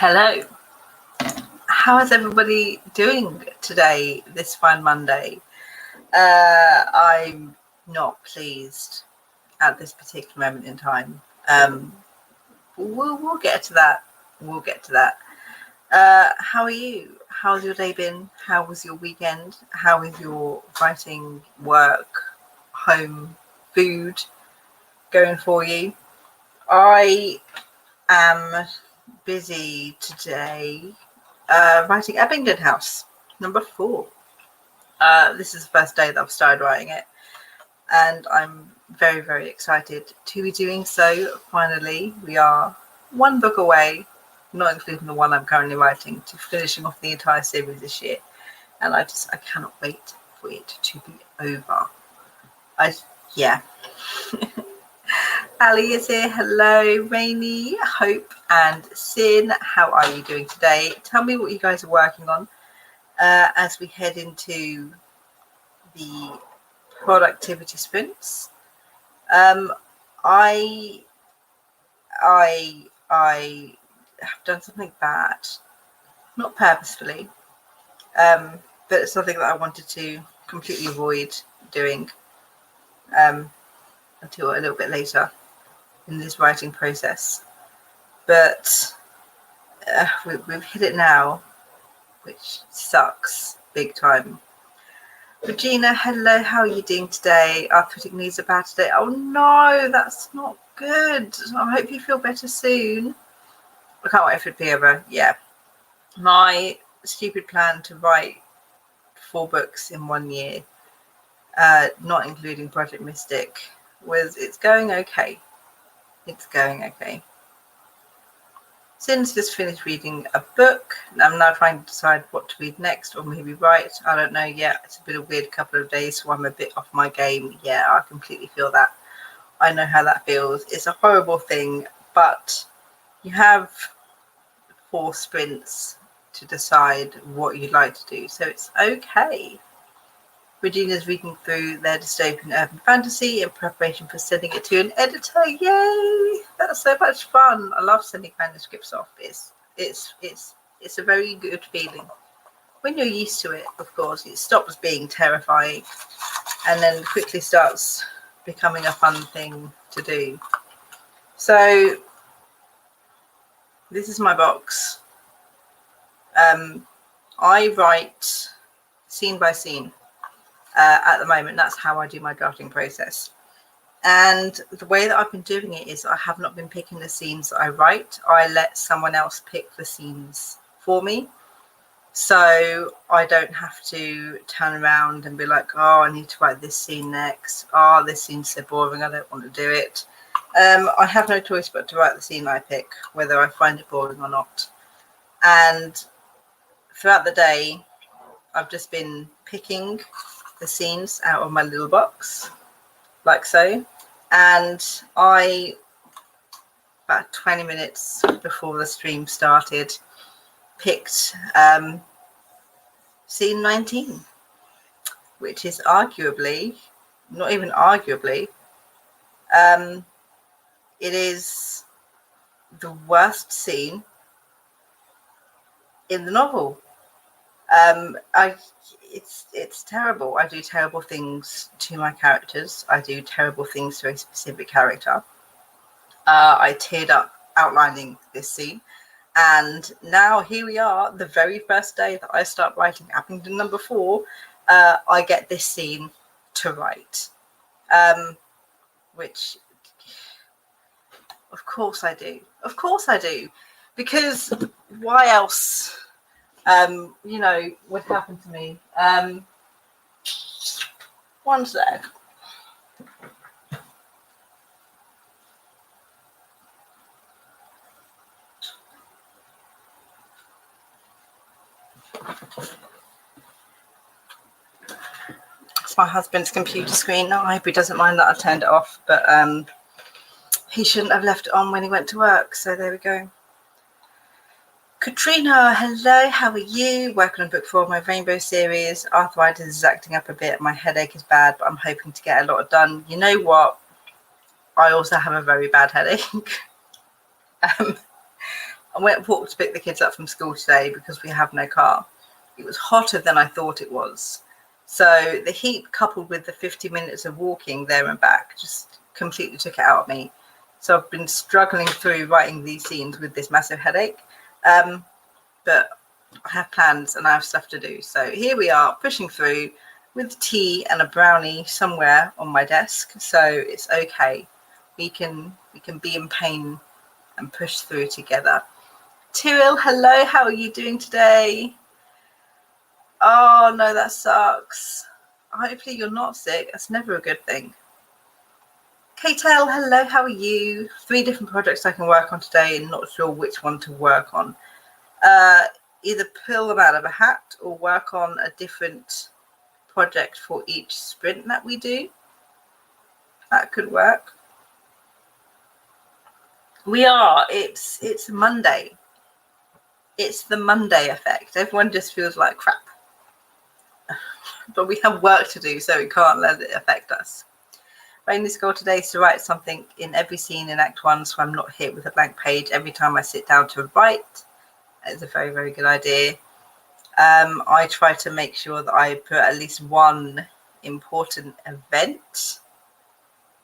Hello. How is everybody doing today, this fine Monday? I'm not pleased at this particular moment in time. We'll get to that. How are you? How's your day been? How was your weekend? How is your writing, work, home, food going for you? I am busy today writing Abingdon House, number 4. This is the first day that I've started writing it, and I'm very, very excited to be doing so. Finally, we are one book away, not including the one I'm currently writing, to finishing off the entire series this year, and I cannot wait for it to be over. Ali is here. Hello, Rainy, Hope, and Sin. How are you doing today? Tell me what you guys are working on as we head into the productivity sprints. I have done something bad, not purposefully, but it's something that I wanted to completely avoid doing until a little bit later in this writing process. But we've hit it now, which sucks big time. Regina, hello, how are you doing today? Arthritic knees are bad today. Oh no, that's not good. I hope you feel better soon. I can't wait for it to be over. Yeah. My stupid plan to write 4 books in 1 year, not including Project Mystic, it's going okay. It's going okay. Since just finished reading a book, I'm now trying to decide what to read next, or maybe write. I don't know yet. It's a bit of a weird couple of days, so I'm a bit off my game. Yeah, I completely feel that. I know how that feels. It's a horrible thing, but you have 4 sprints to decide what you'd like to do, so it's okay. Regina's reading through their dystopian urban fantasy in preparation for sending it to an editor. Yay! That's so much fun. I love sending manuscripts off. It's a very good feeling. When you're used to it, of course, it stops being terrifying and then quickly starts becoming a fun thing to do. So this is my box. I write scene by scene. At the moment, that's how I do my drafting process. And the way that I've been doing it is I have not been picking the scenes that I write. I let someone else pick the scenes for me. So I don't have to turn around and be like, oh, I need to write this scene next. Oh, this scene's so boring, I don't want to do it. I have no choice but to write the scene I pick, whether I find it boring or not. And throughout the day, I've just been picking the scenes out of my little box, like so. And I, about 20 minutes before the stream started, picked scene 19, which is arguably, not even arguably, it is the worst scene in the novel. It's terrible. I do terrible things to my characters. I do terrible things to a specific character. I teared up outlining this scene. And now here we are, the very first day that I start writing Abingdon number 4, I get this scene to write. Which, of course I do. Of course I do. Because why else... would happen to me. One sec. It's my husband's computer screen. I hope he doesn't mind that I turned it off, but he shouldn't have left it on when he went to work, so there we go. Katrina, hello, how are you? Working on book 4 of my Rainbow series. Arthritis is acting up a bit. My headache is bad, but I'm hoping to get a lot done. You know what? I also have a very bad headache. I went and walked to pick the kids up from school today because we have no car. It was hotter than I thought it was. So the heat coupled with the 50 minutes of walking there and back just completely took it out of me. So I've been struggling through writing these scenes with this massive headache. But I have plans and I have stuff to do. So here we are pushing through with tea and a brownie somewhere on my desk. So it's okay. We can be in pain and push through together. Tyrell, hello, how are you doing today? Oh no, that sucks. Hopefully you're not sick. That's never a good thing. Kate-El, hello, how are you? 3 different projects I can work on today and not sure which one to work on. Either pull them out of a hat or work on a different project for each sprint that we do. That could work. It's Monday. It's the Monday effect. Everyone just feels like crap. But we have work to do, so we can't let it affect us. Rainy's goal today is to write something in every scene in Act 1 so I'm not hit with a blank page every time I sit down to write. It's a very, very good idea. I try to make sure that I put at least one important event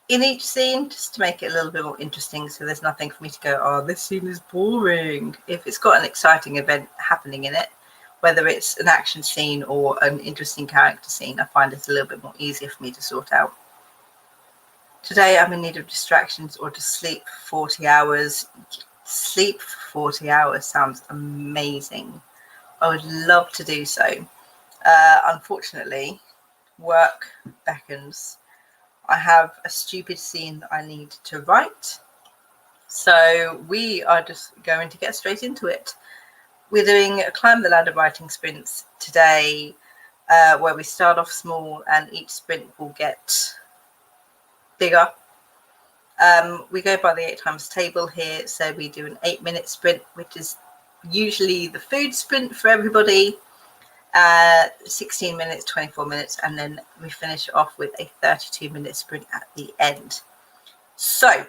in each scene just to make it a little bit more interesting, so there's nothing for me to go, oh, this scene is boring. If it's got an exciting event happening in it, whether it's an action scene or an interesting character scene, I find it's a little bit more easier for me to sort out. Today I'm in need of distractions or to sleep for 40 hours. Sleep for 40 hours sounds amazing. I would love to do so. Unfortunately, work beckons. I have a stupid scene that I need to write. So we are just going to get straight into it. We're doing Climb the Ladder writing sprints today, where we start off small and each sprint will get bigger. We go by the 8 times table here. So we do an 8-minute sprint, which is usually the food sprint for everybody. 16 minutes, 24 minutes, and then we finish off with a 32-minute sprint at the end. So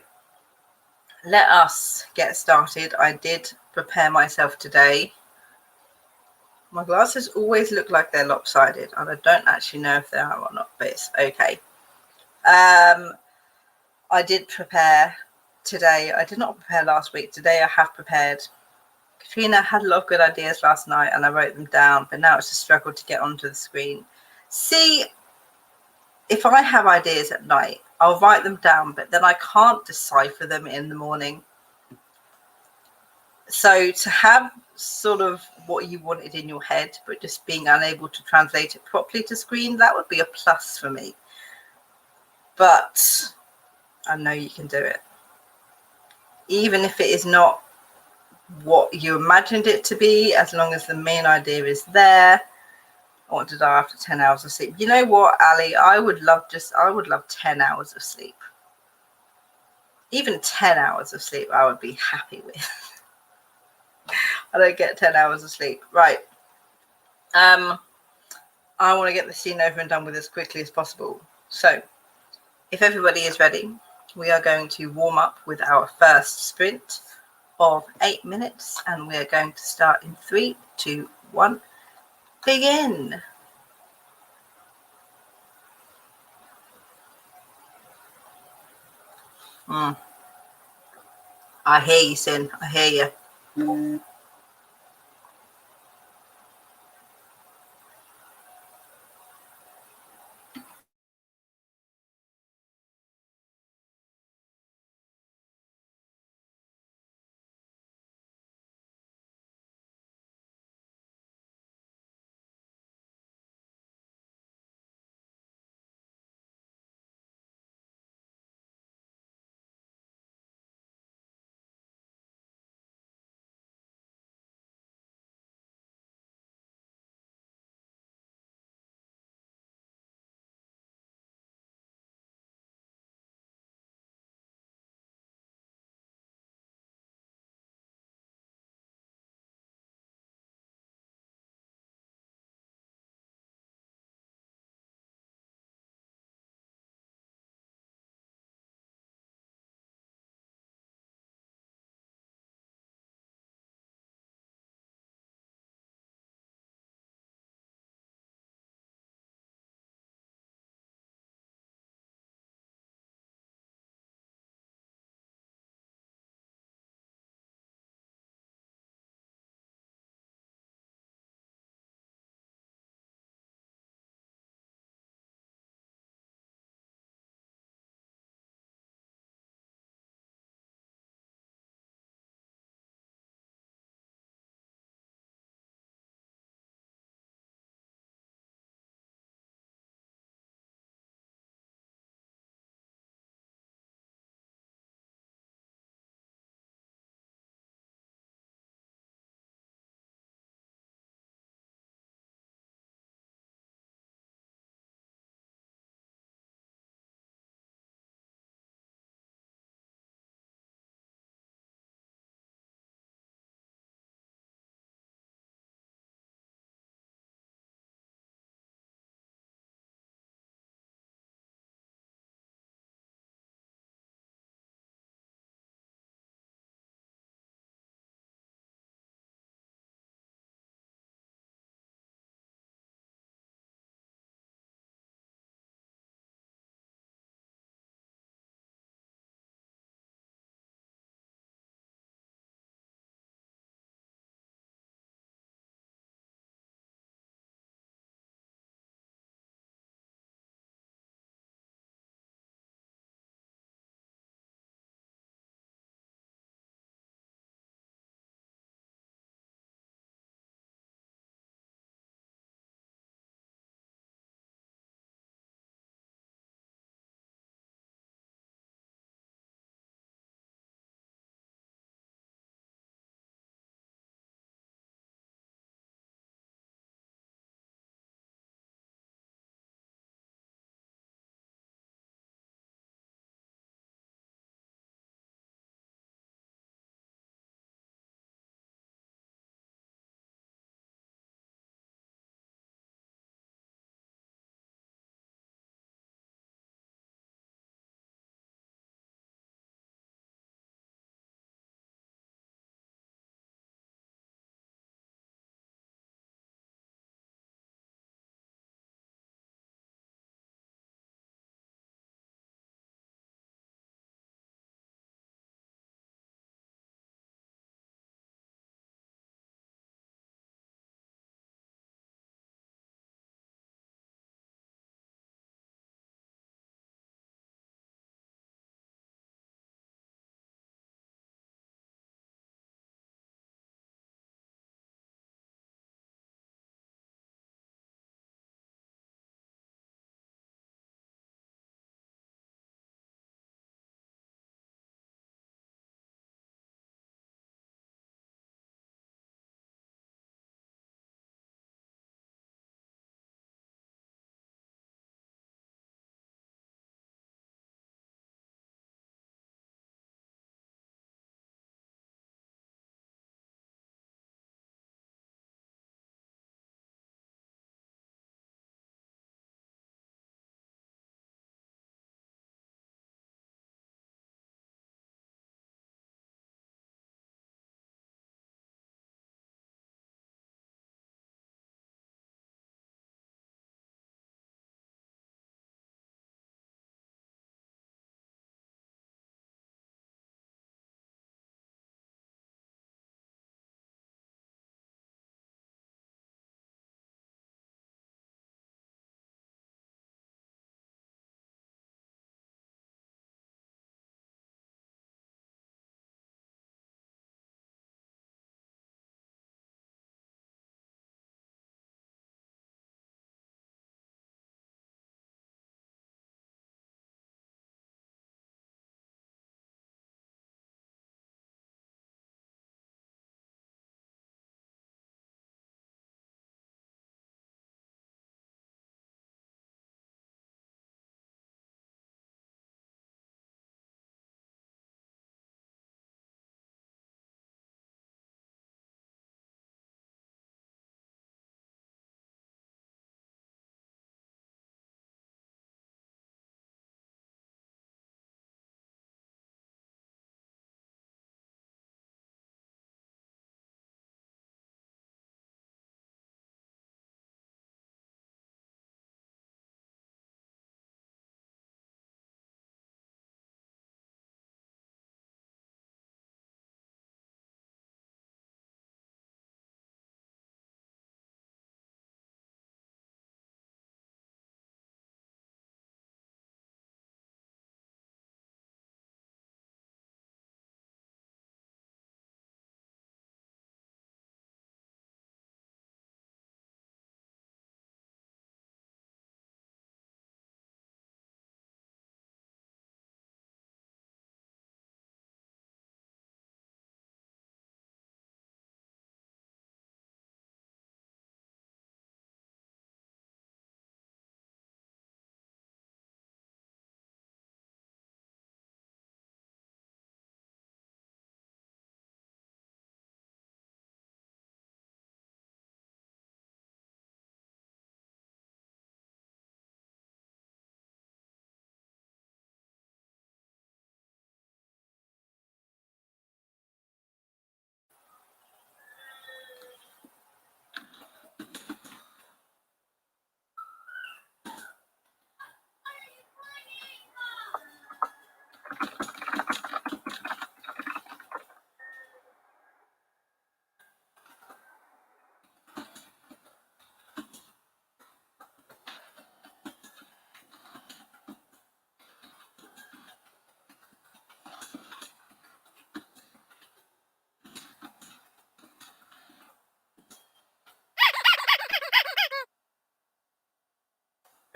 let us get started. I did prepare myself today. My glasses always look like they're lopsided, and I don't actually know if they are or not, but it's okay. I did prepare today. I did not prepare last week. Today I have prepared. Katrina had a lot of good ideas last night and I wrote them down, but now it's a struggle to get onto the screen. See, if I have ideas at night, I'll write them down, but then I can't decipher them in the morning. So to have sort of what you wanted in your head, but just being unable to translate it properly to screen, that would be a plus for me. But I know you can do it. Even if it is not what you imagined it to be, as long as the main idea is there. I want to die after 10 hours of sleep. You know what, Ali? I would love 10 hours of sleep. Even 10 hours of sleep I would be happy with. I don't get 10 hours of sleep. Right. I want to get the scene over and done with as quickly as possible. So if everybody is ready, we are going to warm up with our first sprint of 8 minutes, and we are going to start in 3, 2, 1, begin. I hear you, Sin. I hear you.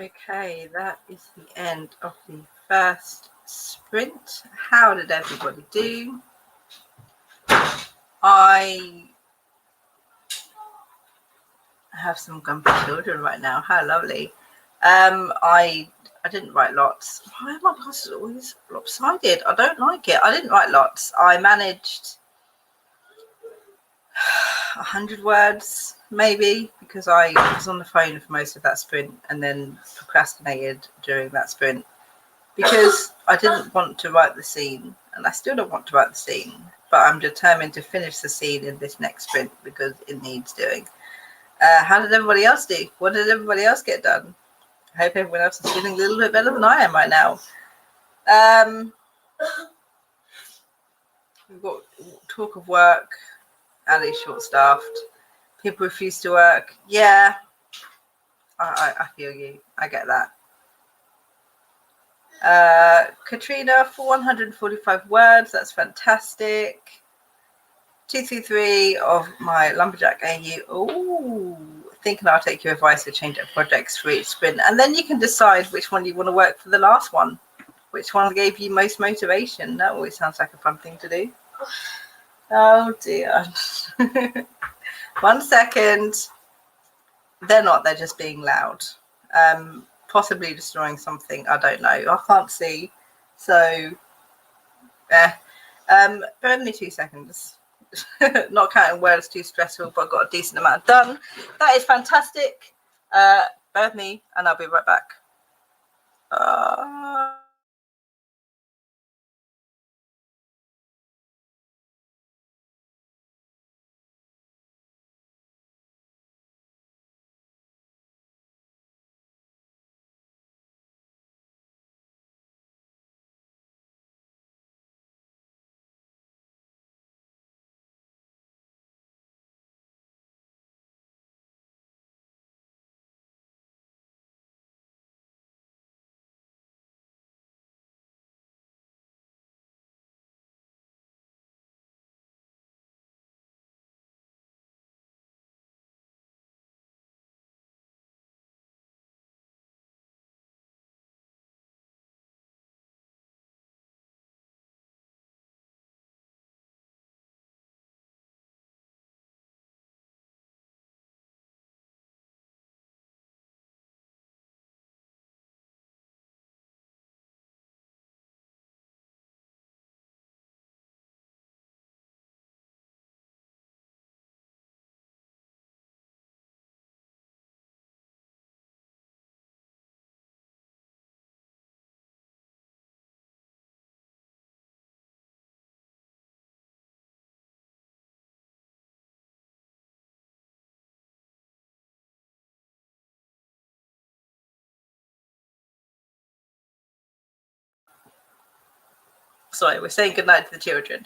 Okay, that is the end of the first sprint. How did everybody do? I have some grumpy children right now. How lovely. I didn't write lots. Why are my glasses always lopsided? I don't like it. I didn't write lots. I managed 100 words maybe, because I was on the phone for most of that sprint and then procrastinated during that sprint because I didn't want to write the scene, and I still don't want to write the scene, but I'm determined to finish the scene in this next sprint because it needs doing. How did everybody else do? What did everybody else get done? I hope everyone else is feeling a little bit better than I am right now. We've got talk of work. Ali's short-staffed. People refuse to work. Yeah, I feel you. I get that. Katrina, 445 words. That's fantastic. 233 of my lumberjack AU. Oh, thinking I'll take your advice to change up projects for each sprint, and then you can decide which one you want to work for the last one. Which one gave you most motivation? That always sounds like a fun thing to do. Oh dear. 1 second. They're not, they're just being loud. Possibly destroying something, I don't know. I can't see. So, bear with me 2 seconds. Not counting words, too stressful, but I've got a decent amount done. That is fantastic. Bear with me, and I'll be right back. Sorry, we're saying goodnight to the children.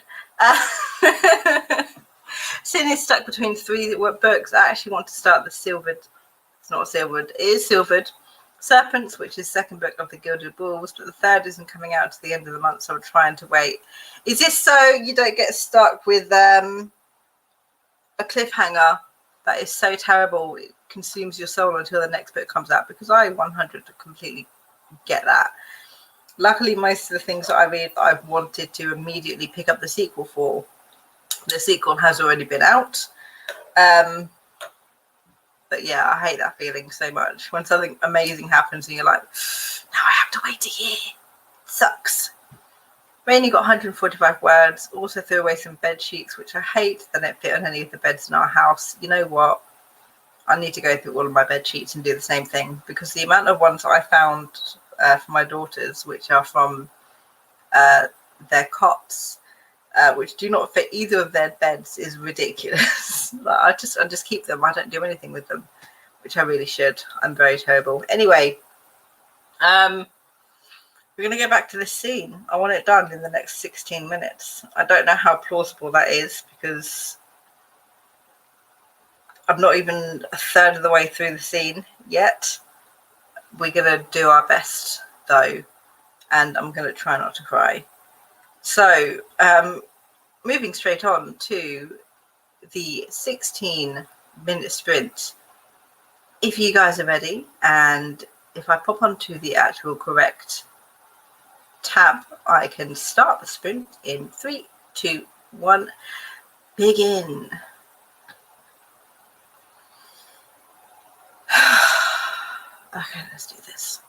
Sin is stuck between 3 books. I actually want to start the silvered. It's not silvered. It is silvered. Serpents, which is second book of the Gilded Bulls, but the third isn't coming out to the end of the month, so I'm trying to wait. Is this so you don't get stuck with a cliffhanger that is so terrible it consumes your soul until the next book comes out? Because I 100 completely get that. Luckily, most of the things that I read that I've wanted to immediately pick up the sequel for, the sequel has already been out. But yeah, I hate that feeling so much. When something amazing happens and you're like, now I have to wait a year. It sucks. Rainy got 145 words. Also threw away some bed sheets, which I hate. They don't fit on any of the beds in our house. You know what? I need to go through all of my bed sheets and do the same thing, because the amount of ones that I found for my daughters, which are from their cots, which do not fit either of their beds, is ridiculous. I just keep them. I don't do anything with them, which I really should. I'm very terrible. Anyway, we're going to go back to this scene. I want it done in the next 16 minutes. I don't know how plausible that is, because I'm not even a third of the way through the scene yet. We're going to do our best, though, and I'm going to try not to cry. So, moving straight on to the 16-minute sprint. If you guys are ready and if I pop onto the actual correct tab, I can start the sprint in 3, 2, 1, begin. Okay, let's do this.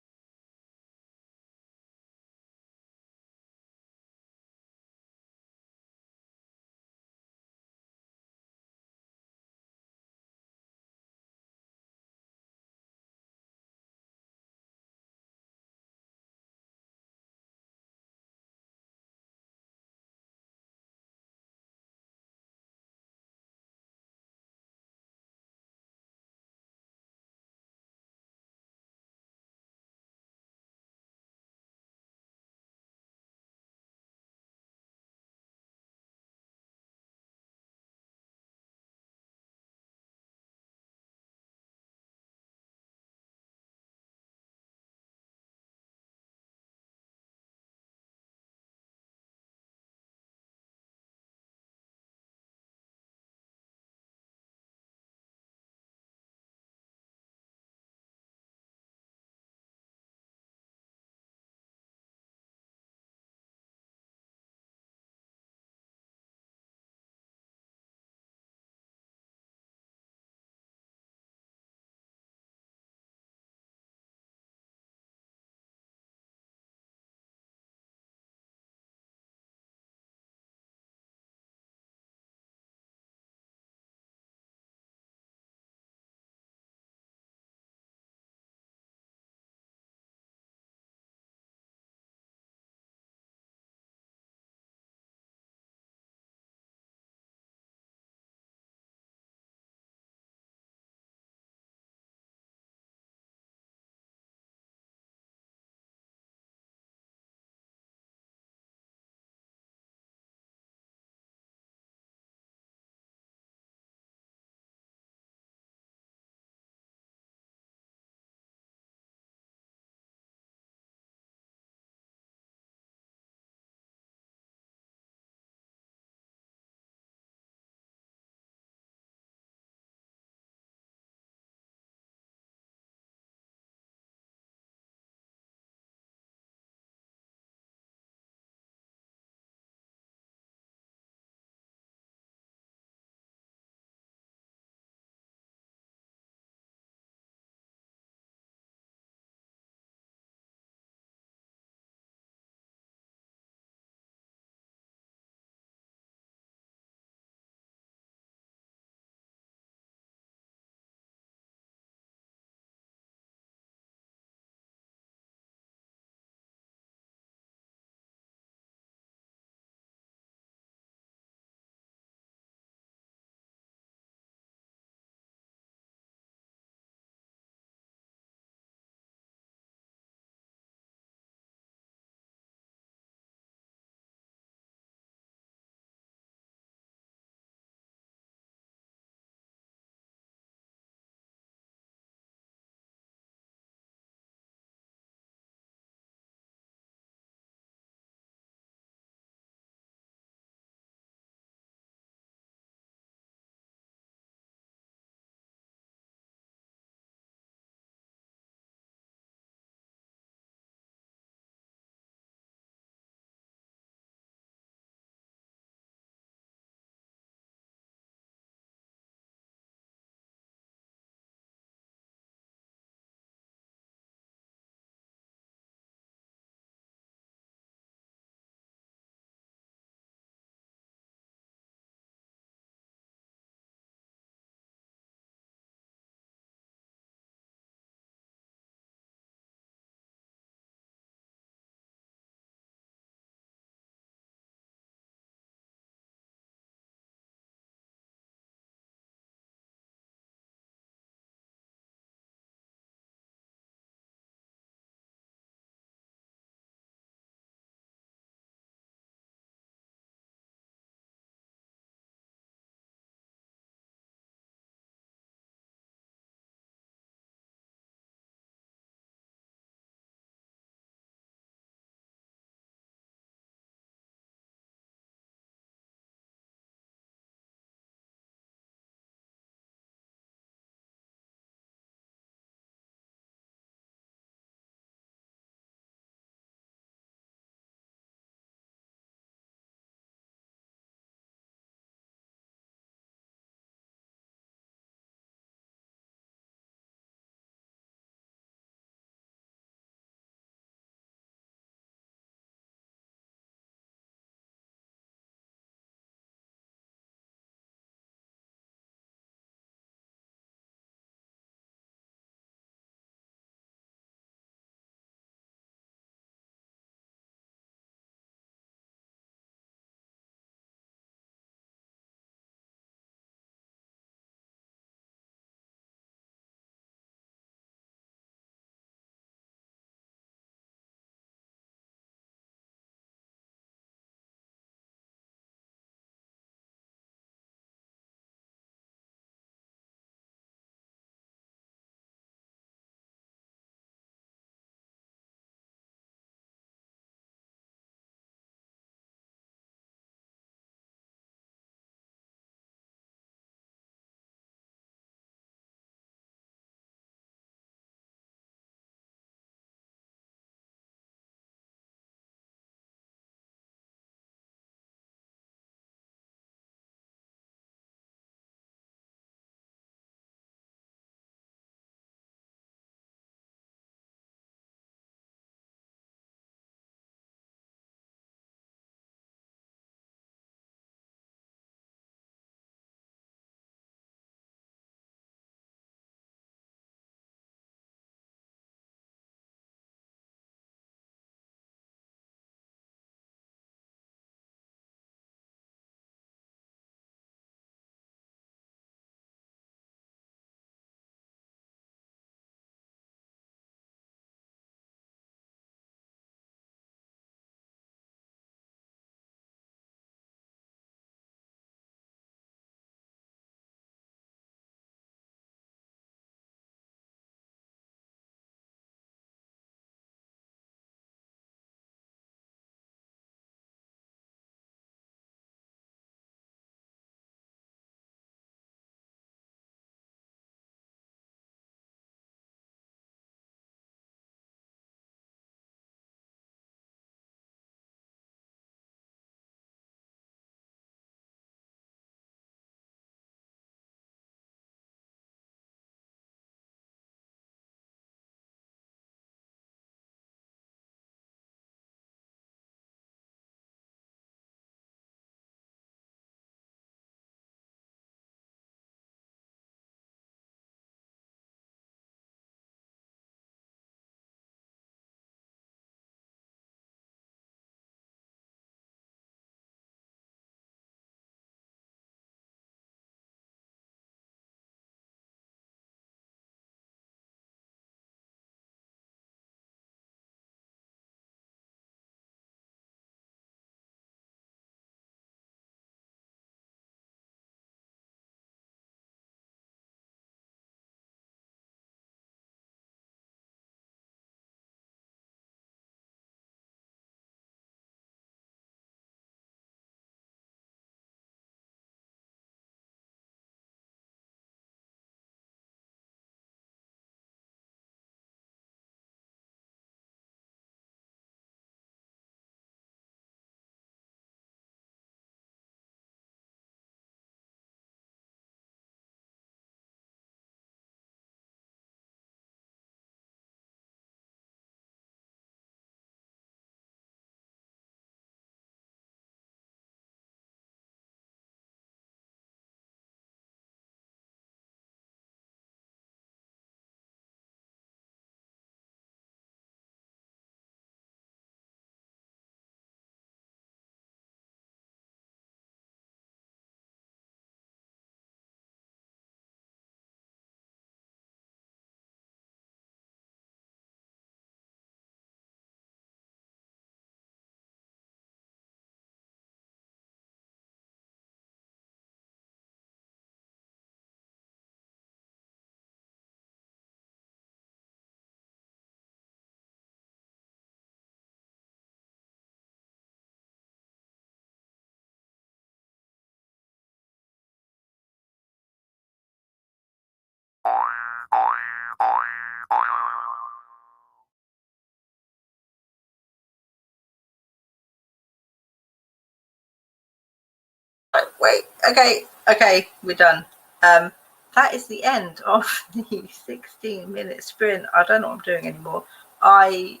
wait. Okay, we're done. That is the end of the 16-minute sprint. I don't know what I'm doing anymore. I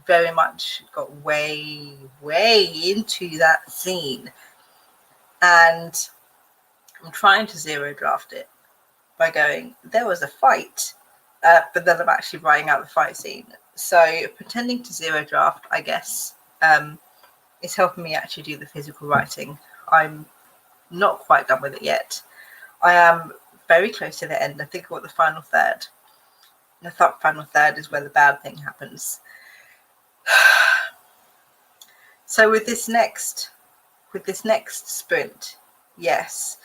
very much got way into that scene, and I'm trying to zero draft it by going, there was a fight, but then I'm actually writing out the fight scene. So pretending to zero draft, I guess, is helping me actually do the physical writing. I'm not quite done with it yet. I am very close to the end. I think what the final third. And the final third is where the bad thing happens. So with this next sprint, yes,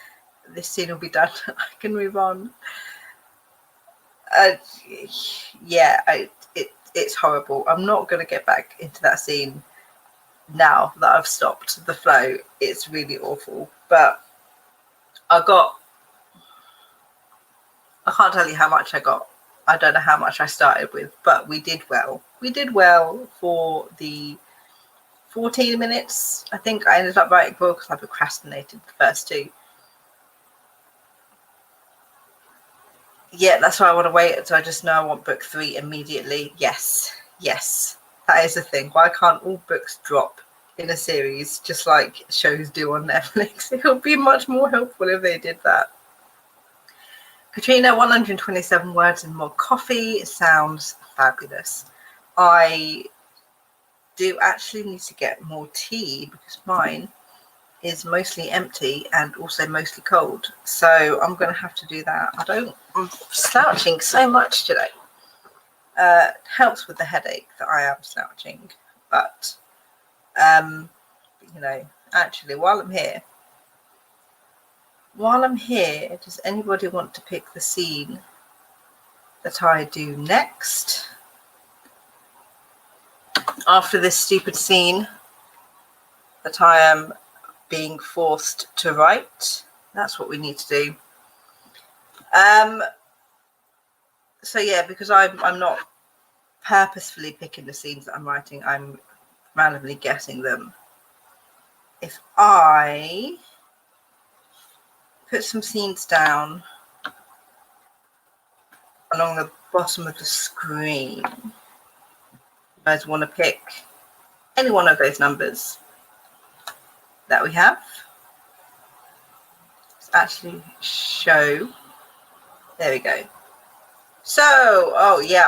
this scene will be done. I can move on. It's horrible. I'm not going to get back into that scene now that I've stopped the flow. It's really awful. But I can't tell you how much I got. I don't know how much I started with, but we did well. We did well for the 14 minutes. I think I ended up writing well because I procrastinated the first two. Yeah, that's why I want to wait. So I just know I want book 3 immediately. Yes, that is the thing. Why can't all books drop in a series just like shows do on Netflix? It would be much more helpful if they did that. Katrina, 127 words and more coffee. It sounds fabulous. I do actually need to get more tea because mine is mostly empty and also mostly cold. So I'm going to have to do that. I'm slouching so much today. Helps with the headache that I am slouching. But, actually, while I'm here, does anybody want to pick the scene that I do next? After this stupid scene that I am being forced to write. That's what we need to do. So yeah, because I'm not purposefully picking the scenes that I'm writing, I'm randomly guessing them. If I put some scenes down along the bottom of the screen, you guys want to pick any one of those numbers that we have. Let's actually show. There we go. So, oh yeah,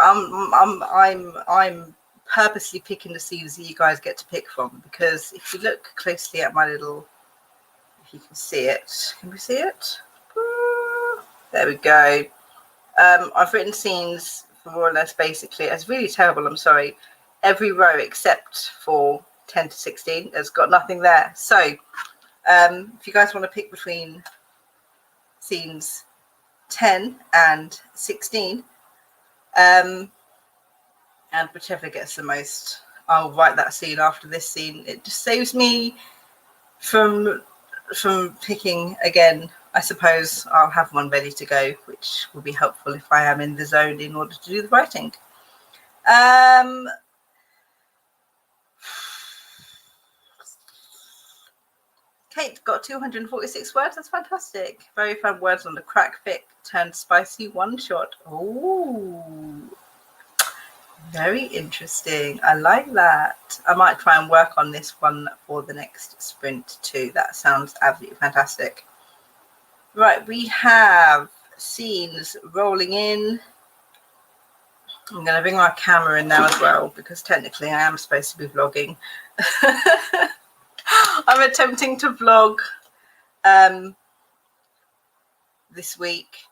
I'm purposely picking the scenes that you guys get to pick from, because if you look closely at my little, if you can see it, can we see it? There we go. I've written scenes for more or less basically, it's really terrible, I'm sorry, every row except for 10 to 16. There's got nothing there. So if you guys want to pick between scenes 10 and 16, and whichever gets the most, I'll write that scene after this scene. It just saves me from picking again. I suppose I'll have one ready to go, which will be helpful if I am in the zone in order to do the writing. Kate got 246 words. That's fantastic. Very fun words on the crack fic turned spicy one shot. Oh, very interesting. I like that. I might try and work on this one for the next sprint too. That sounds absolutely fantastic. Right, we have scenes rolling in. I'm going to bring my camera in now as well, because technically I am supposed to be vlogging. I'm attempting to vlog this week.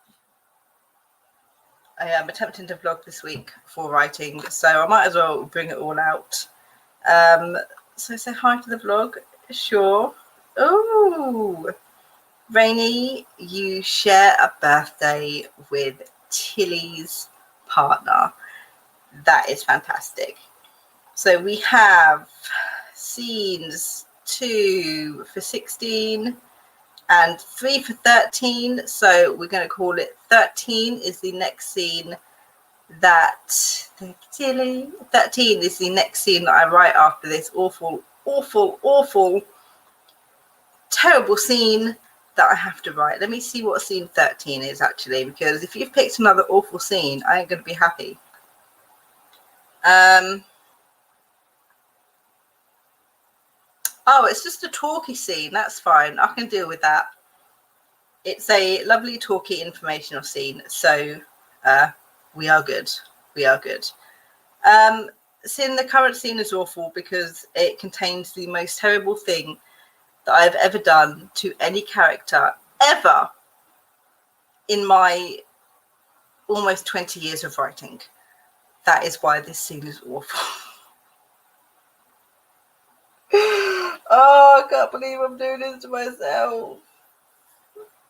I am attempting to vlog this week for writing, so I might as well bring it all out. So say hi to the vlog. Sure. Oh, Rainy, you share a birthday with Tilly's partner. That is fantastic. So we have scenes 2 for 16 and 3 for 13. So we're going to call it 13 is the next scene that 13 is the next scene that I write after this awful, terrible scene that I have to write. Let me see what scene 13 is actually, because if you've picked another awful scene, I ain't going to be happy. Oh, it's just a talky scene. That's fine. I can deal with that. It's a lovely talky informational scene. So we are good. We are good. The current scene is awful because it contains the most terrible thing that I've ever done to any character ever in my almost 20 years of writing. That is why this scene is awful. Oh, I can't believe I'm doing this to myself.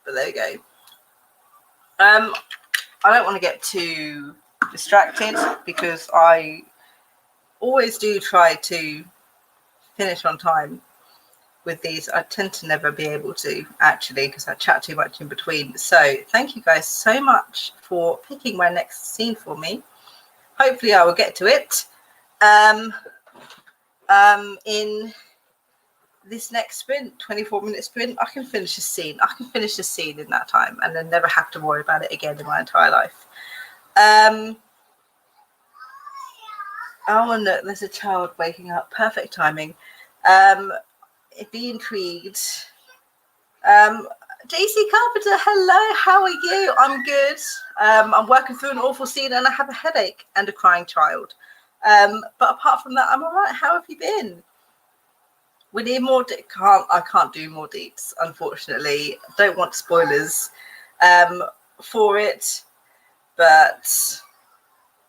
But there you go. I don't want to get too distracted because I always do try to finish on time with these. I tend to never be able to, actually, because I chat too much in between. So thank you guys so much for picking my next scene for me. Hopefully I will get to it in this next sprint, 24-minute sprint. I can finish a scene. I can finish a scene in that time and then never have to worry about it again in my entire life. Oh, and look, there's a child waking up. Perfect timing. Be intrigued. JC Carpenter, hello, how are you? I'm good. I'm working through an awful scene and I have a headache and a crying child. But apart from that, I'm all right. How have you been? We need more. I can't do more deets, unfortunately. Don't want spoilers for it, but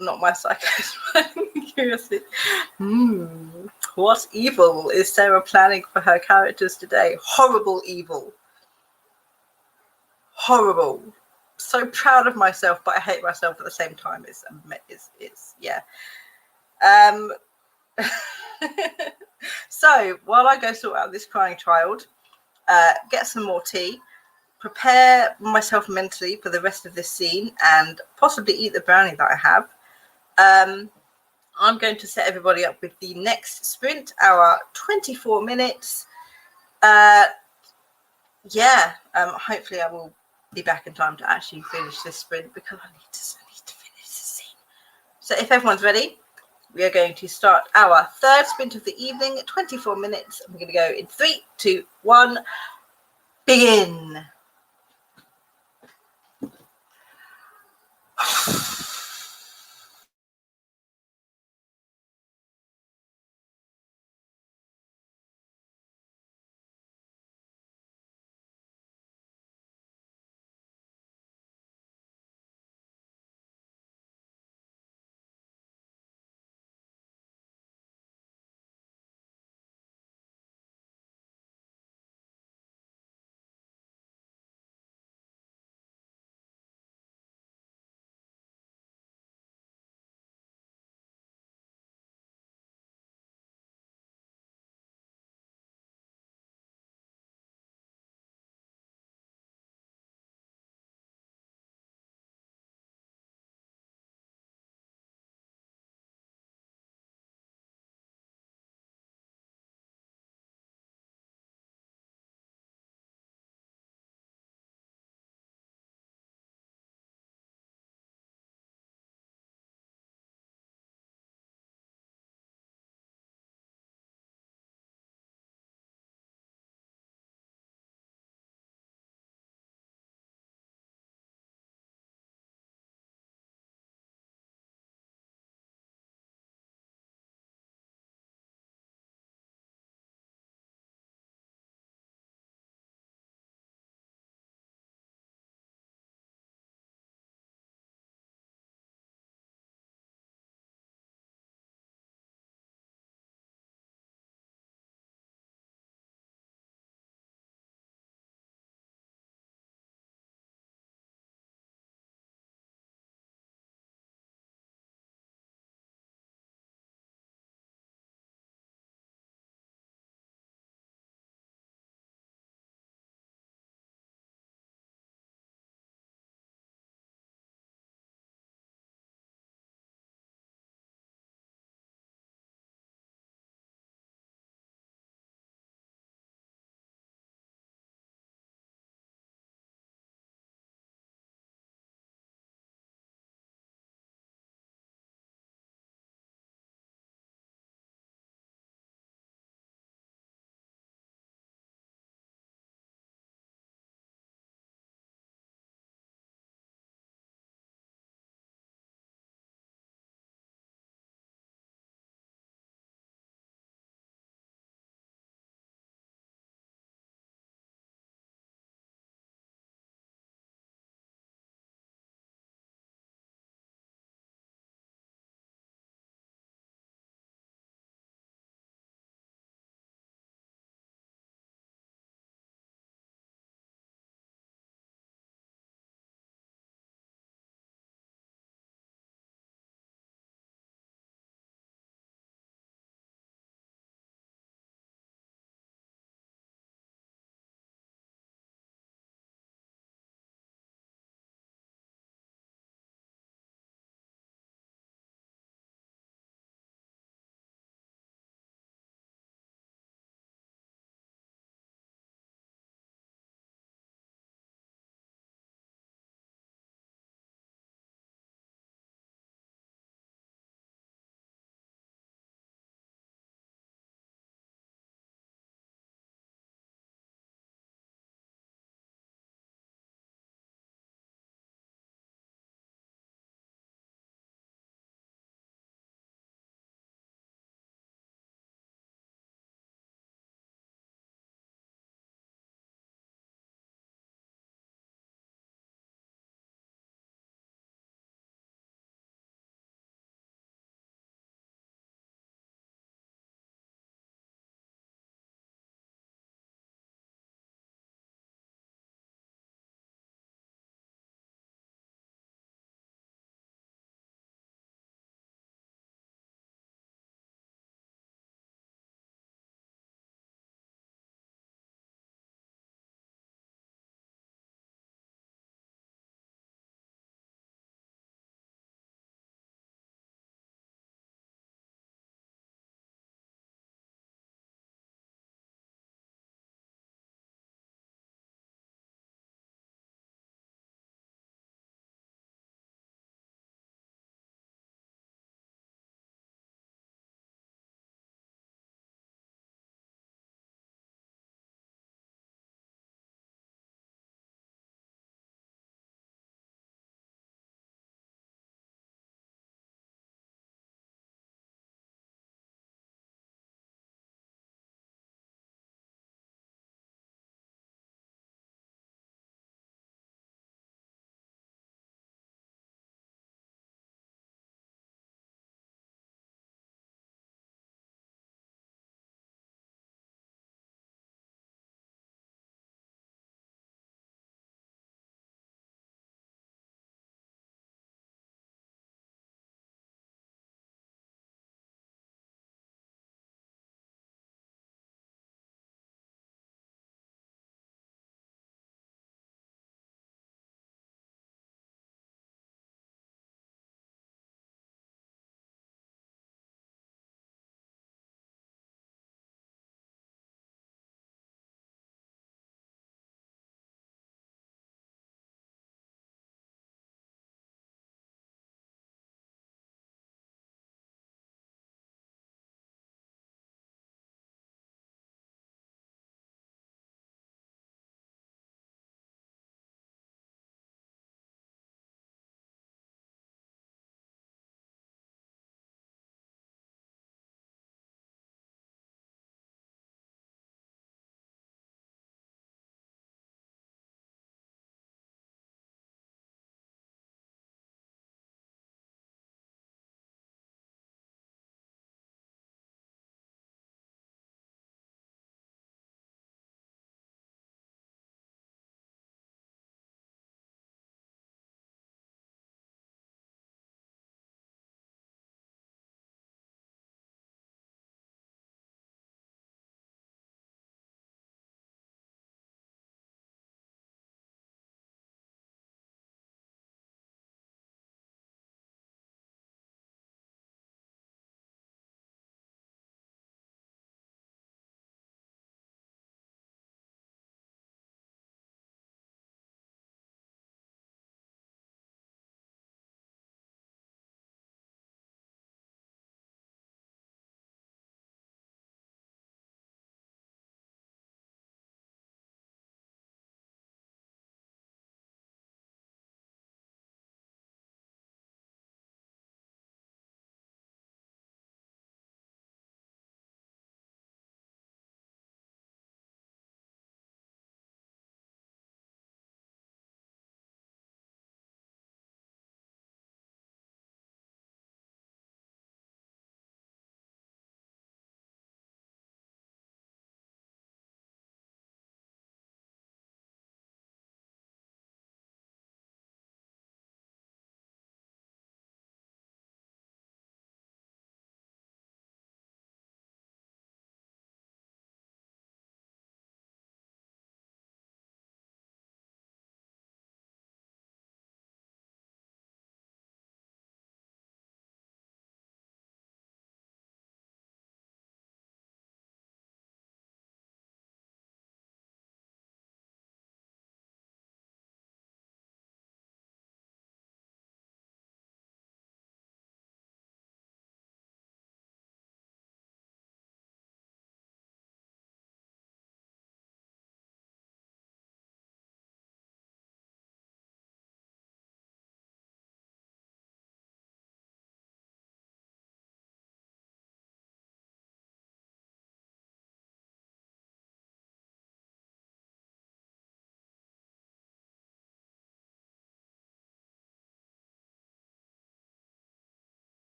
not my psychosis. Curiosity. What evil is Sarah planning for her characters today? Horrible evil. Horrible. So proud of myself, but I hate myself at the same time. It's yeah. So while I go sort out this crying child, get some more tea, prepare myself mentally for the rest of this scene, and possibly eat the brownie that I have. I'm going to set everybody up with the next sprint, our 24 minutes. Hopefully I will be back in time to actually finish this sprint because I need to finish the scene. So if everyone's ready, we are going to start our third sprint of the evening, 24 minutes. I'm going to go in 3, 2, 1, begin.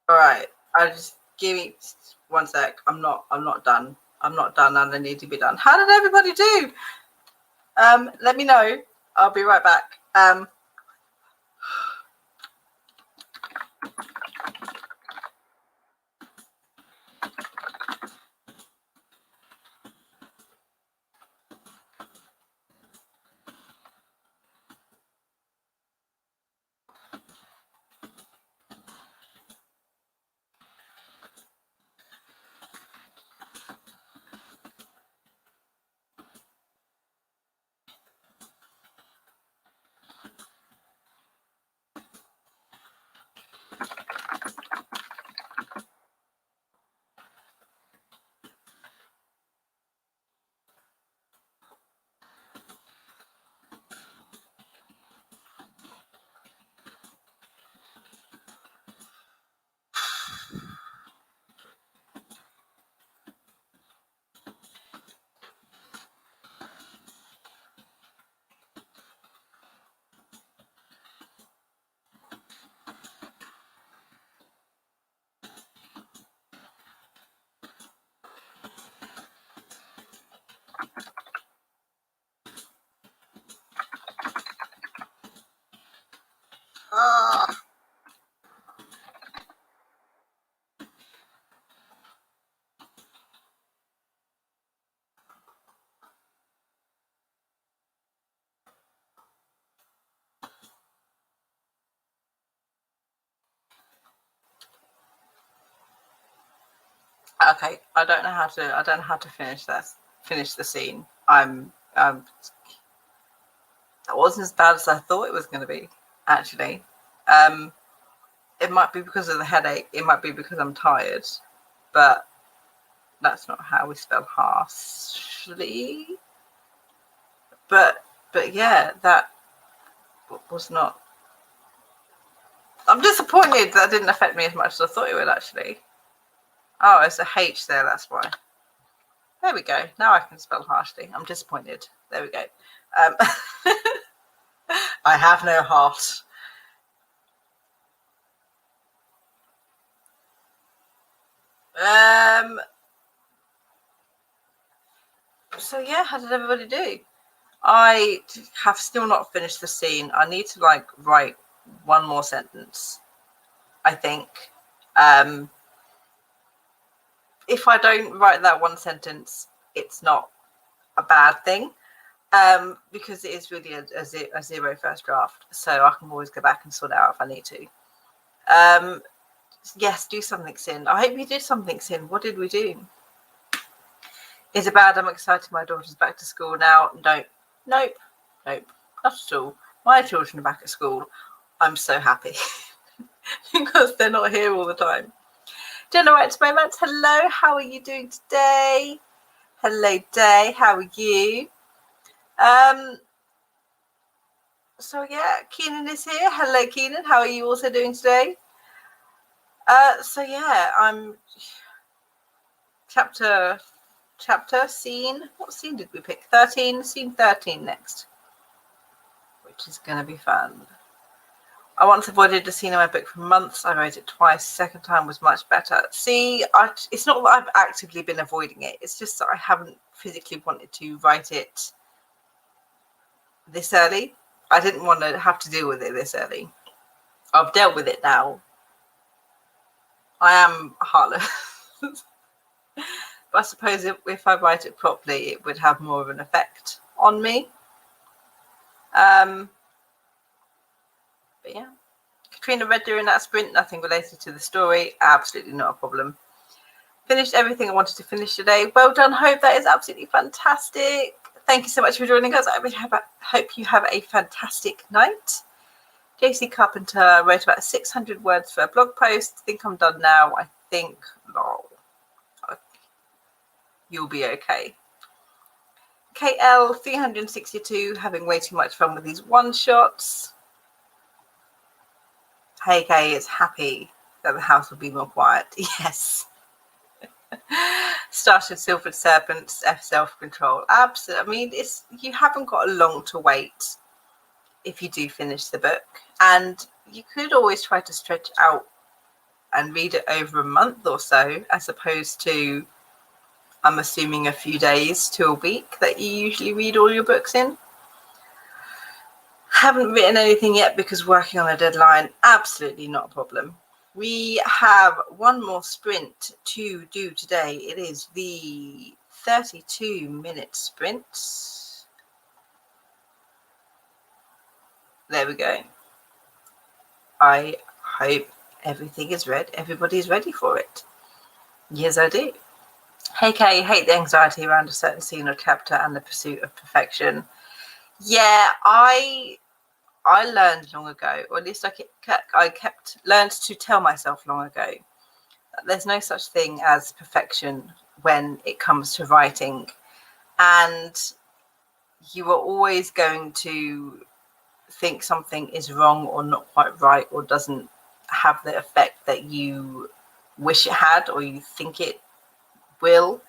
All right. I just give me 1 sec. I'm not done. I'm not done, and I need to be done. How did everybody do? Let me know. I'll be right back. Okay, I don't know how to finish the scene. That wasn't as bad as I thought it was going to be, actually. It might be because of the headache, it might be because I'm tired, but that's not how we spell harshly. But yeah, that was not. I'm disappointed that didn't affect me as much as I thought it would, actually. Oh, it's a H there, that's why. There we go. Now I can spell harshly. I'm disappointed. There we go. I have no heart. So yeah, how did everybody do? I have still not finished the scene. I need to write one more sentence, I think. If I don't write that one sentence, it's not a bad thing, because it is really a zero first draft. So I can always go back and sort it out if I need to. Yes, do something, Sin. I hope you did something, Sin. What did we do? Is it bad? I'm excited my daughter's back to school now. Nope, not at all. My children are back at school. I'm so happy because they're not here all the time. Jenna Wrights Moments, hello, how are you doing today? Hello, Day, how are you? So yeah, Keenan is here. Hello, Keenan, how are you also doing today? So yeah, I'm chapter scene. What scene did we pick? 13, scene 13 next, which is going to be fun. I once avoided a scene in my book for months. I wrote it twice. Second time was much better. See, it's not that I've actively been avoiding it. It's just that I haven't physically wanted to write it this early. I didn't want to have to deal with it this early. I've dealt with it now. I am heartless. But I suppose if I write it properly, it would have more of an effect on me. But yeah. Katrina read during that sprint, nothing related to the story. Absolutely not a problem. Finished everything I wanted to finish today. Well done, Hope. That is absolutely fantastic. Thank you so much for joining us. I hope you have a fantastic night. JC Carpenter wrote about 600 words for a blog post. I think I'm done now. I think, you'll be okay. KL 362, having way too much fun with these one-shots. Hey Kay is happy that the house will be more quiet. Yes. Started Silvered Serpents, F self-control. Absolutely. I mean, you haven't got long to wait if you do finish the book, and you could always try to stretch out and read it over a month or so, as opposed to, I'm assuming, a few days to a week that you usually read all your books in. Haven't written anything yet because working on a deadline, absolutely not a problem. We have one more sprint to do today. It is the 32-minute sprint. There we go. I hope everything is ready. Everybody's ready for it. Yes, I do. Hey Kay, hate the anxiety around a certain scene or chapter and the pursuit of perfection. Yeah, I learned long ago, or at least I learned to tell myself long ago, that there's no such thing as perfection when it comes to writing, and you are always going to think something is wrong or not quite right or doesn't have the effect that you wish it had or you think it will.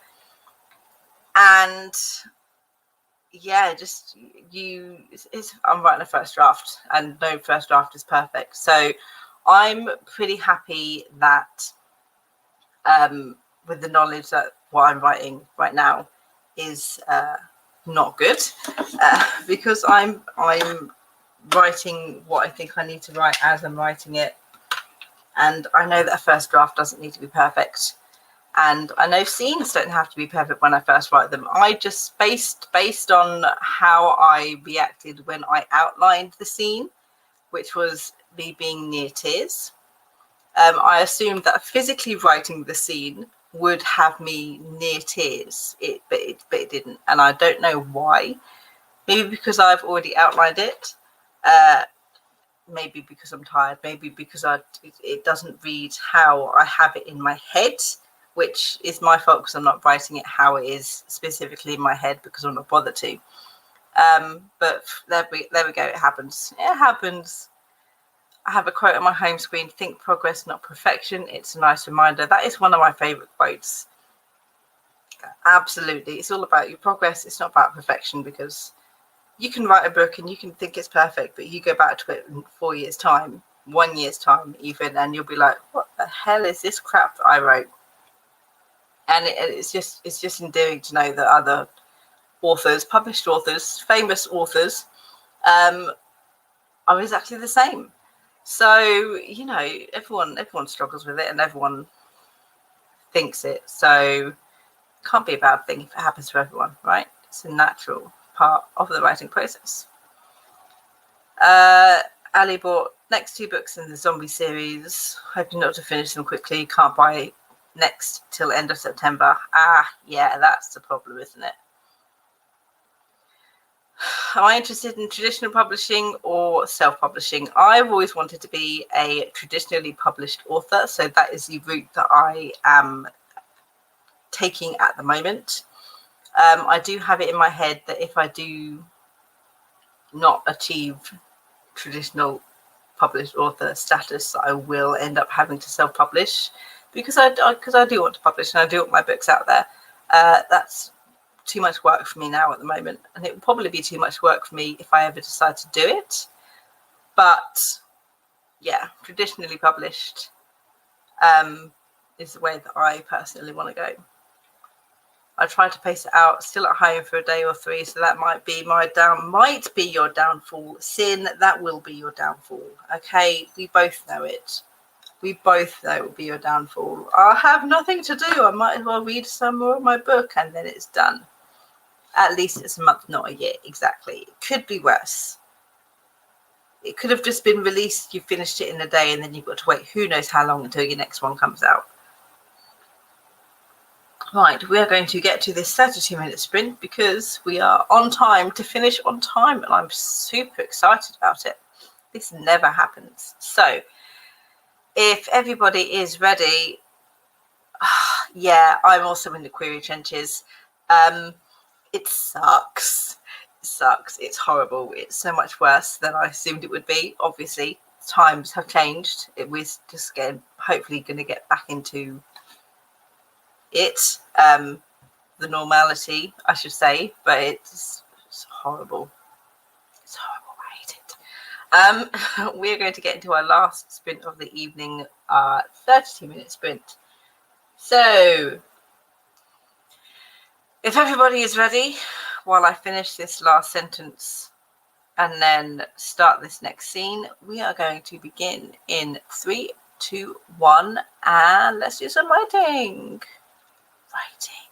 And yeah, just I'm writing a first draft, and no first draft is perfect. So I'm pretty happy that with the knowledge that what I'm writing right now is not good, because I'm writing what I think I need to write as I'm writing it, and I know that a first draft doesn't need to be perfect. And I know scenes don't have to be perfect when I first write them. I just based on how I reacted when I outlined the scene, which was me being near tears. I assumed that physically writing the scene would have me near tears, but it didn't, and I don't know why. Maybe because I've already outlined it. Maybe because I'm tired. Maybe because it doesn't read how I have it in my head, which is my fault because I'm not writing it how it is specifically in my head because I'm not bothered to. But there we go. It happens. It happens. I have a quote on my home screen: "Think progress, not perfection." It's a nice reminder. That is one of my favorite quotes. Absolutely. It's all about your progress. It's not about perfection, because you can write a book and you can think it's perfect, but you go back to it in 4 years' time, 1 year's time even, and you'll be like, what the hell is this crap that I wrote? And it's just endearing to know that other authors, published authors, famous authors, are exactly the same. So, you know, everyone struggles with it and everyone thinks it. So it can't be a bad thing if it happens to everyone, right? It's a natural part of the writing process. Ali bought next 2 books in the zombie series, hoping not to finish them quickly. Can't buy next till end of September. Yeah, that's the problem, isn't it? Am I interested in traditional publishing or self-publishing? I've always wanted to be a traditionally published author, so that is the route that I am taking at the moment. I do have it in my head that if I do not achieve traditional published author status, I will end up having to self-publish, because I do want to publish and I do want my books out there. That's too much work for me now at the moment, and it will probably be too much work for me if I ever decide to do it. But yeah, traditionally published is the way that I personally want to go. I try to pace it out still at home for a day or 3, so that might be your downfall. Sin, that will be your downfall. Okay, we both know it. We both know it will be your downfall. I have nothing to do. I might as well read some more of my book and then it's done. At least it's a month, not a year. Exactly. It could be worse. It could have just been released, you finished it in a day, and then you've got to wait who knows how long until your next one comes out. Right, we are going to get to this 32-minute sprint because we are on time to finish on time, and I'm super excited about it. This never happens. So, if everybody is ready, yeah, I'm also in the query trenches. It sucks. It sucks. It's horrible. It's so much worse than I assumed it would be. Obviously, times have changed. We're just hopefully going to get back into it, the normality, I should say, but it's horrible. It's horrible. I hate it. Um, we're going to get into our last sprint of the evening, 32-minute sprint. So, if everybody is ready, while I finish this last sentence and then start this next scene, we are going to begin in 3, 2, 1, and let's do some writing. Writing.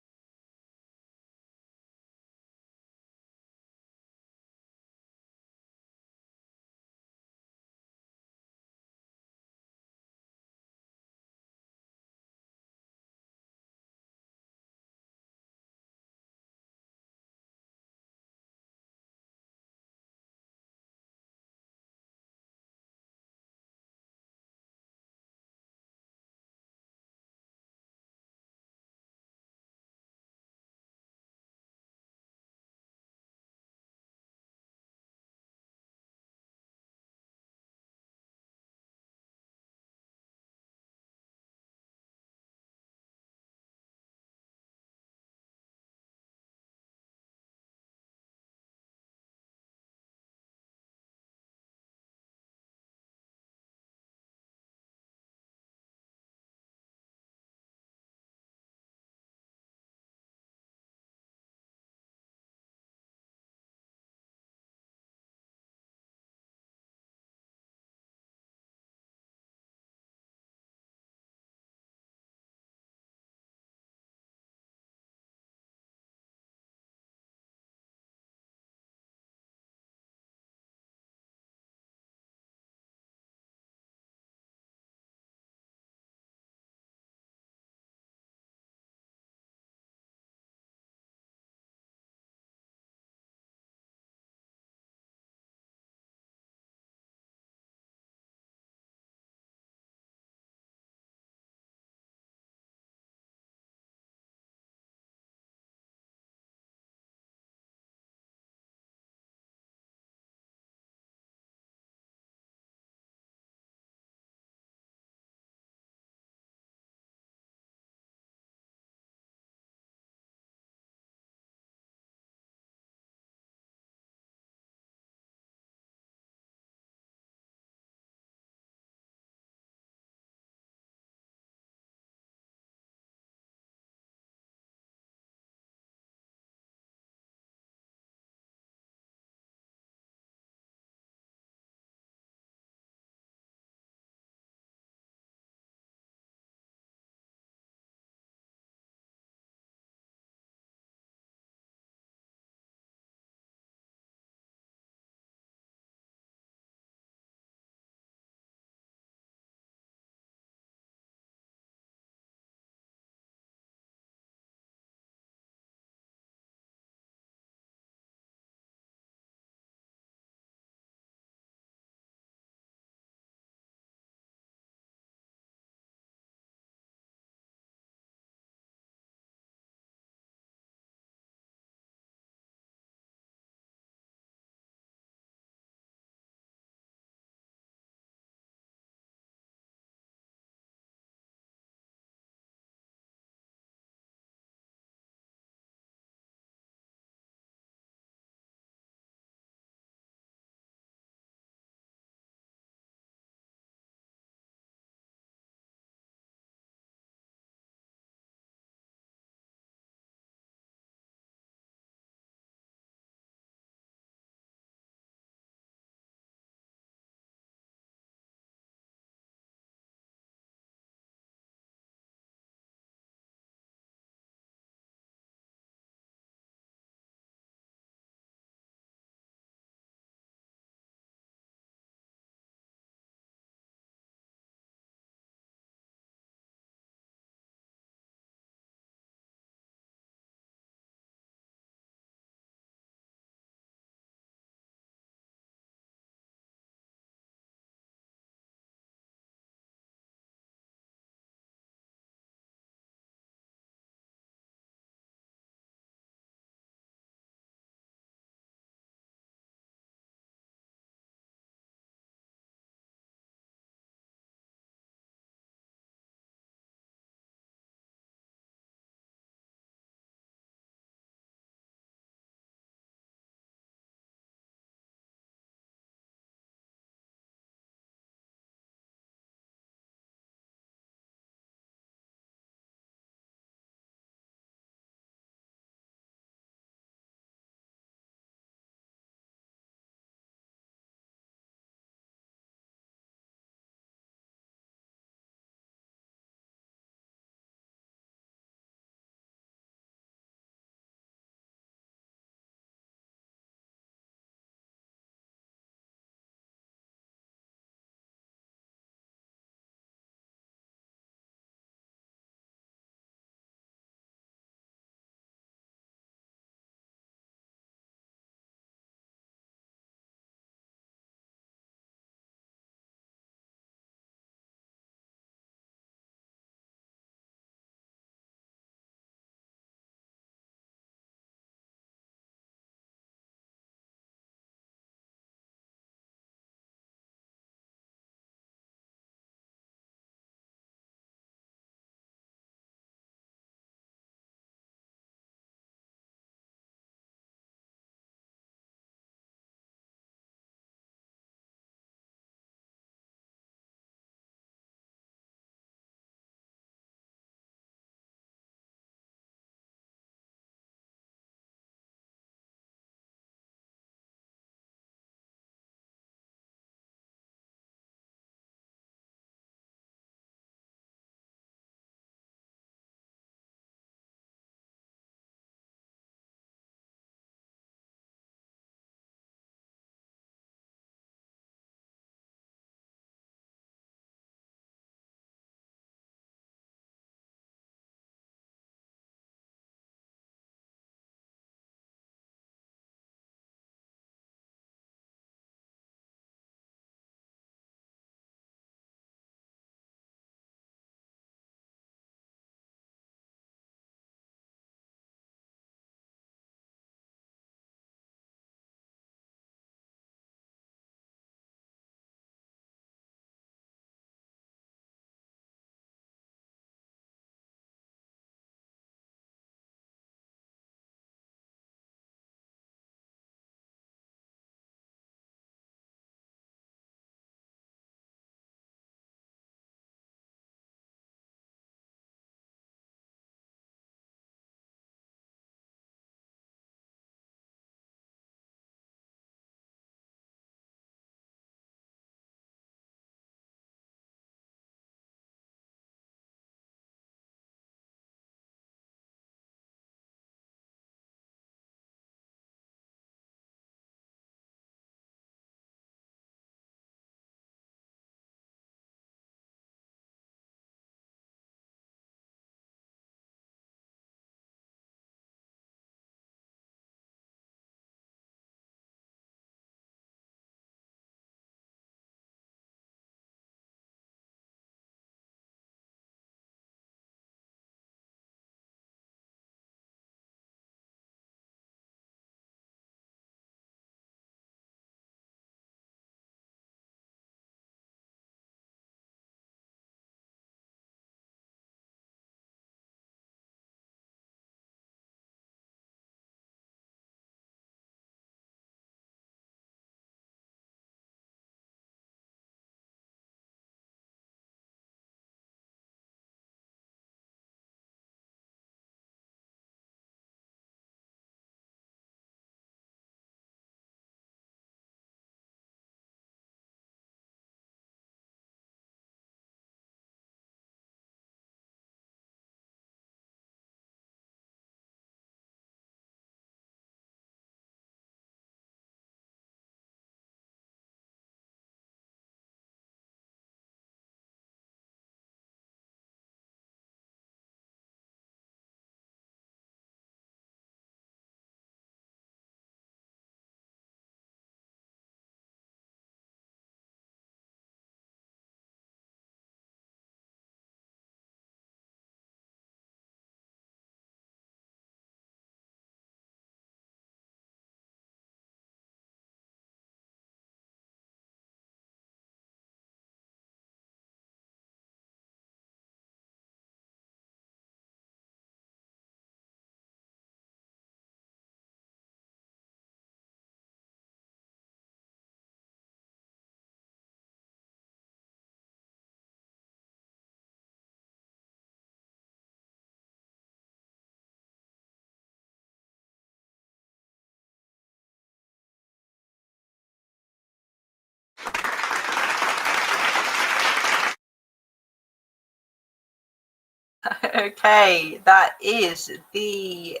Okay, that is the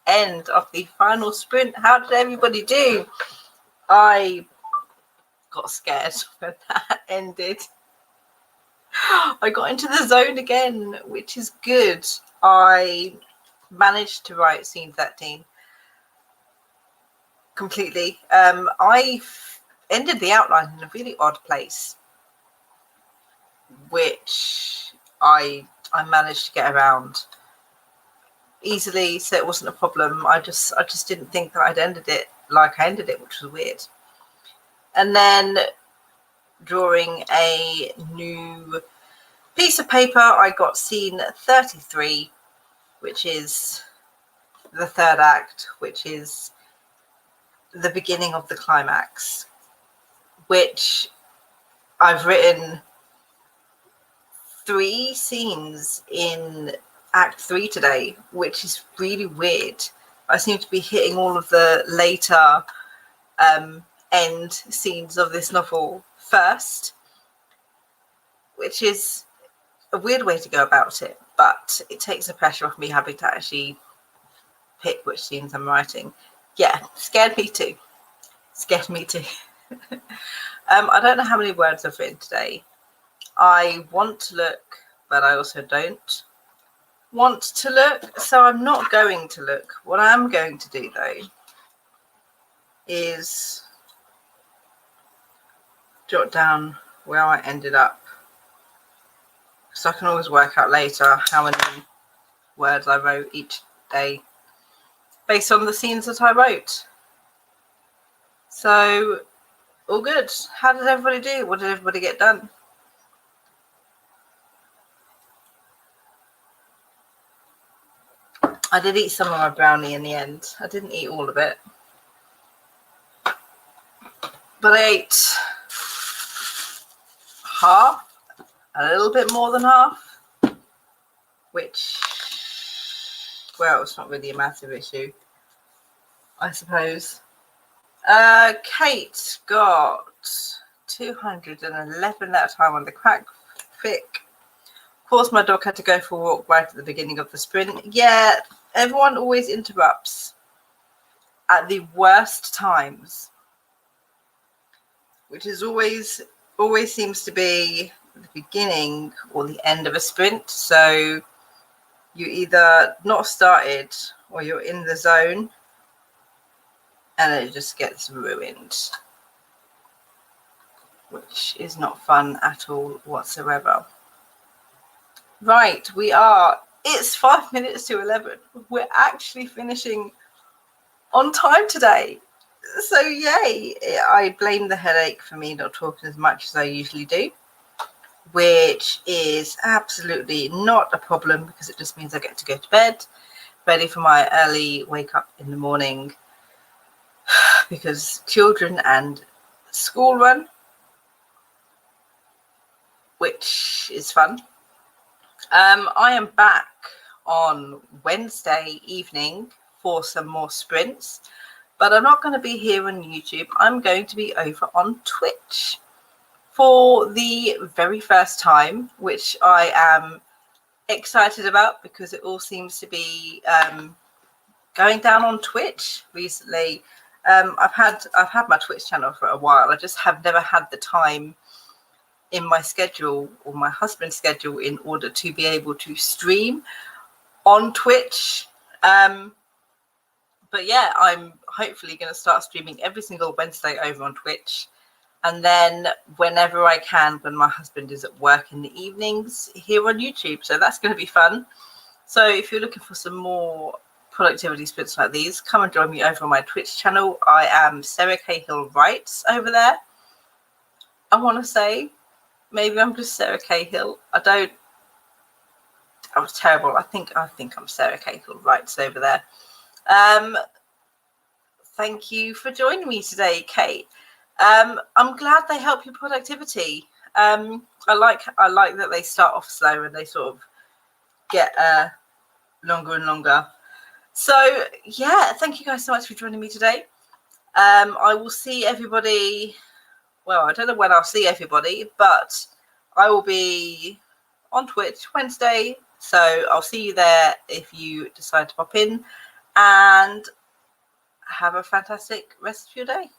end of the final sprint. How did everybody do? I got scared when that ended. I got into the zone again, which is good. I managed to write scene 13 completely. I ended the outline in a really odd place, which I managed to get around easily, so it wasn't a problem. I just didn't think that I'd ended it like I ended it, which was weird. And then drawing a new piece of paper, I got scene 33, which is the third act, which is the beginning of the climax, which I've written 3 scenes in Act 3 today, which is really weird. I seem to be hitting all of the later end scenes of this novel first, which is a weird way to go about it, but it takes the pressure off me having to actually pick which scenes I'm writing. Yeah, scared me too. I don't know how many words I've written today. I want to look, but I also don't want to look, so I'm not going to look. What I'm going to do though is jot down where I ended up, so I can always work out later how many words I wrote each day based on the scenes that I wrote. So all good. How did everybody do? What did everybody get done? I did eat some of my brownie in the end. I didn't eat all of it, but I ate half, a little bit more than half, which, well, it's not really a massive issue, I suppose. Kate got 211 that time on the crack fic. Of course, my dog had to go for a walk right at the beginning of the sprint. Yeah, everyone always interrupts at the worst times, which is always seems to be the beginning or the end of a sprint. So you either not started or you're in the zone and it just gets ruined, which is not fun at all whatsoever. Right, it's 5 minutes to 11. We're actually finishing on time today. So yay. I blame the headache for me not talking as much as I usually do, which is absolutely not a problem because it just means I get to go to bed, ready for my early wake up in the morning because children and school run, which is fun. I am back on Wednesday evening for some more sprints, but I'm not going to be here on YouTube. I'm going to be over on Twitch for the very first time, which I am excited about because it all seems to be going down on Twitch recently. I've had my Twitch channel for a while. I just have never had the time in my schedule or my husband's schedule in order to be able to stream on Twitch. But yeah, I'm hopefully going to start streaming every single Wednesday over on Twitch. And then whenever I can, when my husband is at work in the evenings, here on YouTube. So that's going to be fun. So if you're looking for some more productivity sprints like these, come and join me over on my Twitch channel. I am Sarah Cahill Writes over there. I want to say, maybe I'm just Sarah Cahill. I was terrible. I think I'm Sarah Cahill Writes over there. Thank you for joining me today, Kate. I'm glad they help your productivity. I like that they start off slow and they sort of get longer and longer. So yeah, thank you guys so much for joining me today. I will see everybody. Well, I don't know when I'll see everybody, but I will be on Twitch Wednesday, So I'll see you there if you decide to pop in, and have a fantastic rest of your day.